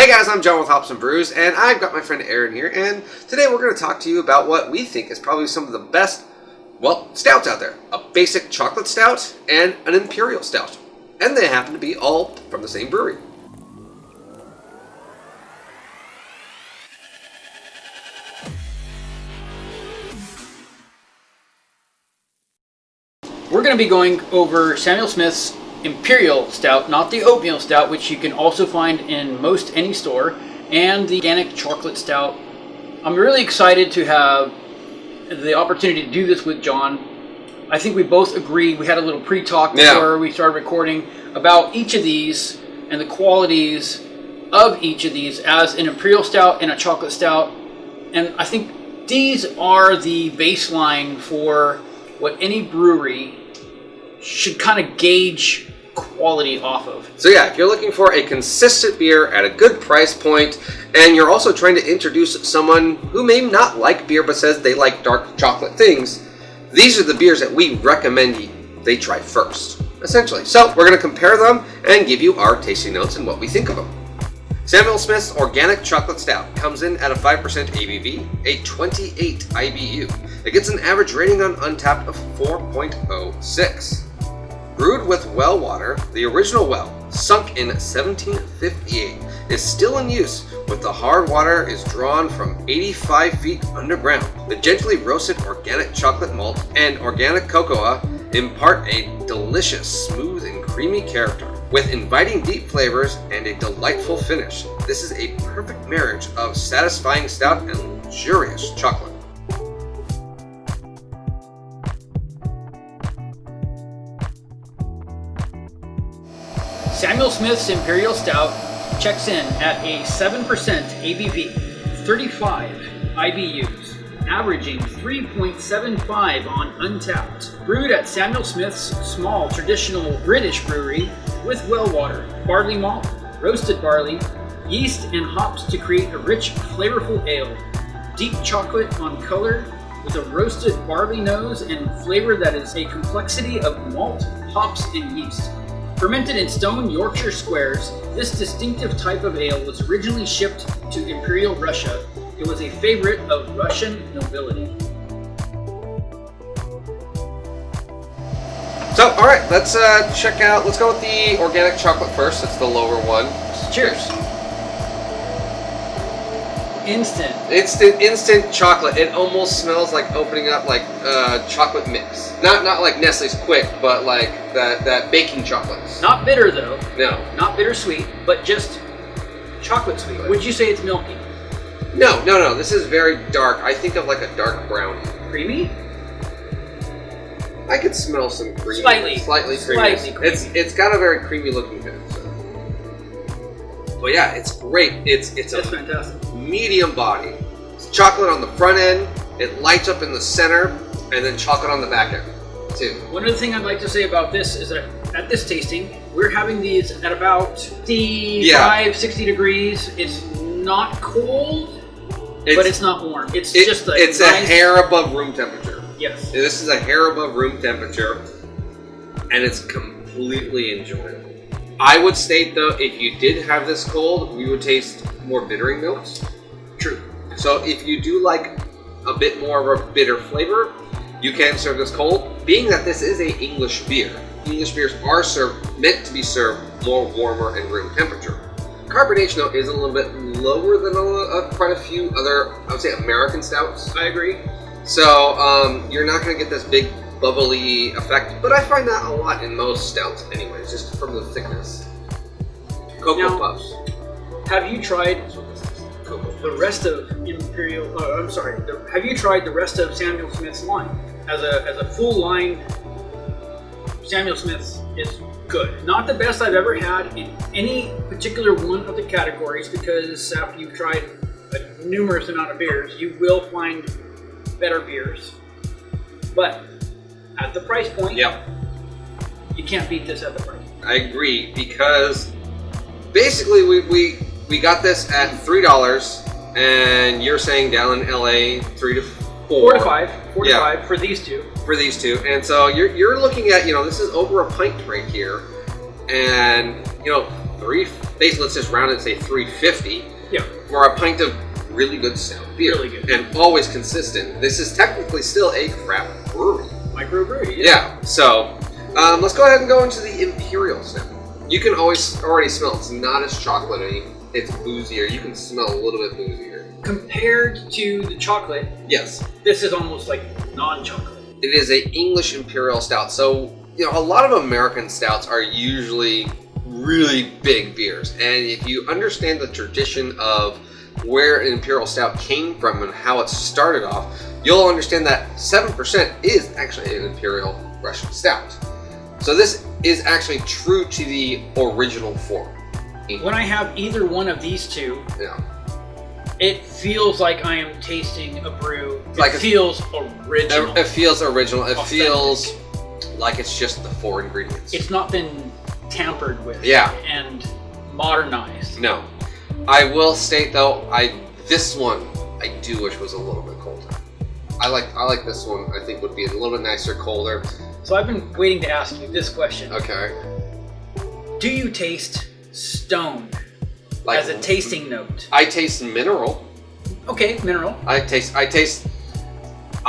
Hey guys, I'm John with Hops and Brews, and I've got my friend Aaron here, and today we're going to talk to you about what we think is probably some of the best, well, stouts out there. A basic chocolate stout and an imperial stout. And they happen to be all from the same brewery. We're going to be going over Samuel Smith's Imperial Stout, not the Oatmeal Stout, which you can also find in most any store, and the Organic Chocolate Stout. I'm really excited to have the opportunity to do this with John. I think we both agree, we had a little pre-talk before we started recording about each of these and the qualities of each of these as an Imperial Stout and a Chocolate Stout. And I think these are the baseline for what any brewery should kind of gauge quality off of. So yeah, if you're looking for a consistent beer at a good price point, and you're also trying to introduce someone who may not like beer but says they like dark chocolate things, these are the beers that we recommend they try first, essentially. So we're going to compare them and give you our tasting notes and what we think of them. Samuel Smith's Organic Chocolate Stout comes in at a 5% ABV, a 28 IBU. It gets an average rating on Untappd of 4.06. Brewed with well water, the original well, sunk in 1758, is still in use, but the hard water is drawn from 85 feet underground. The gently roasted organic chocolate malt and organic cocoa impart a delicious, smooth, and creamy character, with inviting deep flavors and a delightful finish. This is a perfect marriage of satisfying stout and luxurious chocolate. Samuel Smith's Imperial Stout checks in at a 7% ABV, 35 IBUs, averaging 3.75 on Untappd. Brewed at Samuel Smith's small traditional British brewery with well water, barley malt, roasted barley, yeast, and hops to create a rich, flavorful ale. Deep chocolate on color with a roasted barley nose and flavor that is a complexity of malt, hops, and yeast. Fermented in stone Yorkshire squares, this distinctive type of ale was originally shipped to Imperial Russia. It was a favorite of Russian nobility. So, alright, let's check out, let's go with the organic chocolate first. It's the lower one. Cheers. Instant. It's the instant chocolate. It almost smells like opening up like chocolate mix. Not like Nestle's Quick, but like that baking chocolate. Not bitter though. No. Not bittersweet, but just chocolate sweet. Would you say it's milky? No. This is very dark. I think of like a dark brown. Creamy? I could smell some cream. Slightly creamy. It's got a very creamy looking finish. But yeah, it's great. It's fantastic. Medium body. It's chocolate on the front end. It lights up in the center, and then chocolate on the back end too. One other thing I'd like to say about this is that at this tasting, we're having these at about 60 degrees. It's not cold, but it's not warm. It's a hair above room temperature. Yes. This is a hair above room temperature, and it's completely enjoyable. I would state though, if you did have this cold, we would taste more bittering notes. True. So if you do like a bit more of a bitter flavor, you can serve this cold. Being that this is an English beer, English beers are meant to be served more warmer and room temperature. Carbonation though is a little bit lower than quite a few other, I would say, American stouts. I agree. So you're not going to get this big bubbly effect, but I find that a lot in most stouts anyways, just from the thickness. Cocoa Puffs. Have you tried the rest of Imperial? Have you tried the rest of Samuel Smith's line? As a full line, Samuel Smith's is good. Not the best I've ever had in any particular one of the categories, because after you've tried a numerous amount of beers, you will find better beers. But at the price point, you can't beat this at the price. I agree, because basically we got this at $3, and you're saying down in LA 3 to 4. 4 to 5. 4 to 5 for these two. For these two, and so you're looking at, this is over a pint right here, and $3 basically let's just round it and say $3.50 Yeah. for a pint of really good stout beer. Really good. And always consistent. This is technically still a craft brewery. Microbrewery. Yeah. So let's go ahead and go into the Imperial Stout. You can already smell it's not as chocolatey. It's boozier. You can smell a little bit boozier. Compared to the chocolate, Yes. this is almost like non-chocolate. It is a English Imperial Stout. So, a lot of American stouts are usually really big beers. And if you understand the tradition of where an Imperial Stout came from and how it started off, you'll understand that 7% is actually an Imperial Russian Stout. So this is actually true to the original form. When I have either one of these two, it feels like I am tasting a brew. It feels original. It feels original. It Authentic. feels like it's just the 4 ingredients. It's not been tampered with and modernized. No. I will state though, this one I do wish was a little bit colder. I like this one. I think would be a little bit nicer, colder. So I've been waiting to ask you this question. Okay. Do you taste stone as a tasting note? I taste mineral. Okay, mineral. I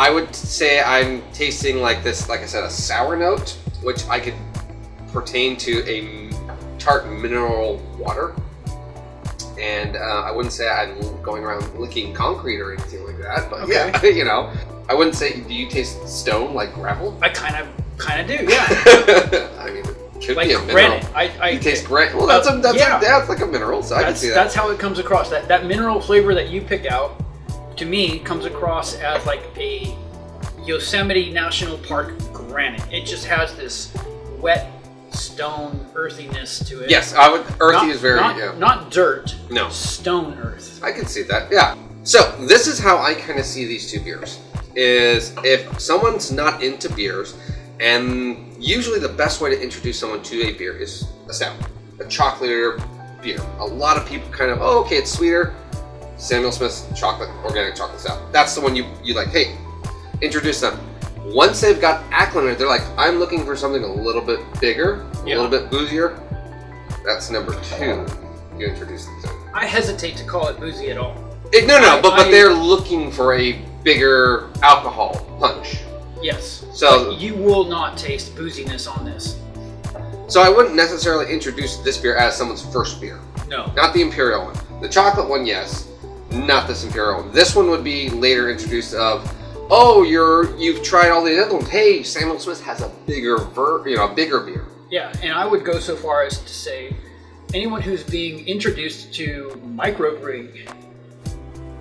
would say I'm tasting like this, like I said, a sour note, which I could pertain to a tart mineral water. And I wouldn't say I'm going around licking concrete or anything like that, but yeah, I wouldn't say. Do you taste stone like gravel? I kind of do, yeah. I mean, it could like be a mineral. granite. You taste granite. Well, that's like a mineral, so I can see that. That's how it comes across. That mineral flavor that you picked out, to me, comes across as like a Yosemite National Park granite. It just has this wet stone earthiness to it. Yes, I would. Earthy is very not dirt. No, stone earth. I can see that. Yeah. So this is how I kind of see these two beers. Is if someone's not into beers, and usually the best way to introduce someone to a beer is a stout, a chocolatier beer. A lot of people kind of, okay, it's sweeter. Samuel Smith's organic chocolate stout. That's the one you like. Hey, introduce them. Once they've got acclimated, they're like, I'm looking for something a little bit bigger, a little bit boozier. That's number 2. You introduce them to. I hesitate to call it boozy at all. But they're looking for a bigger alcohol punch. Yes. So but you will not taste booziness on this. So I wouldn't necessarily introduce this beer as someone's first beer. No. Not the Imperial one. The chocolate one, yes. Not this Imperial one. This one would be later introduced of, you've tried all the other ones. Hey, Samuel Smith has a bigger beer. Yeah, and I would go so far as to say, anyone who's being introduced to microbrewing,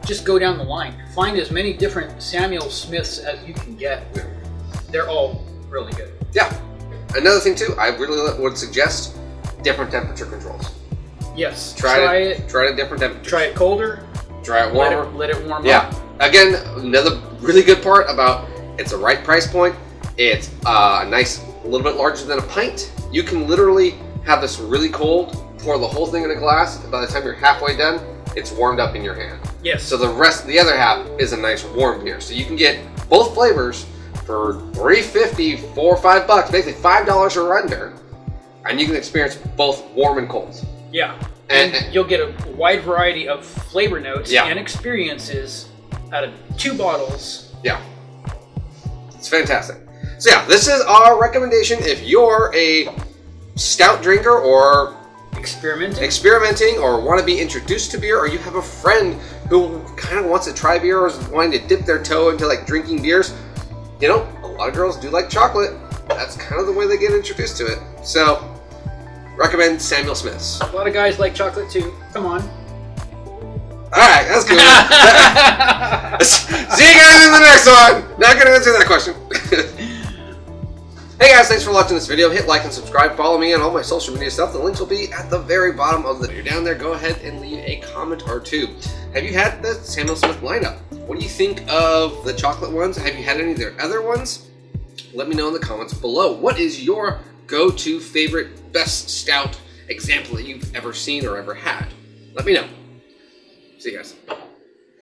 just go down the line. Find as many different Samuel Smiths as you can get. Yeah. They're all really good. Yeah. Another thing too, I really would suggest different temperature controls. Yes. Try it at different temperatures. Try it colder. Try it warmer. Let it warm up. Yeah. Again, another really good part about it's a right price point. It's a little bit larger than a pint. You can literally have this really cold, pour the whole thing in a glass, and by the time you're halfway done, it's warmed up in your hand. Yes. So the other half is a nice warm beer. So you can get both flavors for $3.50, $4 or $5, basically $5 or under, and you can experience both warm and cold. Yeah. And you'll get a wide variety of flavor notes and experiences out of 2 bottles. Yeah. It's fantastic. So yeah, this is our recommendation if you're a stout drinker or experimenting or want to be introduced to beer, or you have a friend who kind of wants to try beer or is wanting to dip their toe into like drinking beers. A lot of girls do like chocolate. That's kind of the way they get introduced to it. So, recommend Samuel Smith's. A lot of guys like chocolate too. Come on. Alright, that's good. See you guys in the next one. Not gonna answer that question. Hey guys, thanks for watching this video. Hit like and subscribe. Follow me on all my social media stuff. The links will be at the very bottom of the video. Down there, go ahead and leave a comment or two. Have you had the Samuel Smith lineup? What do you think of the chocolate ones? Have you had any of their other ones? Let me know in the comments below. What is your go-to favorite best stout example that you've ever seen or ever had? Let me know. See you guys.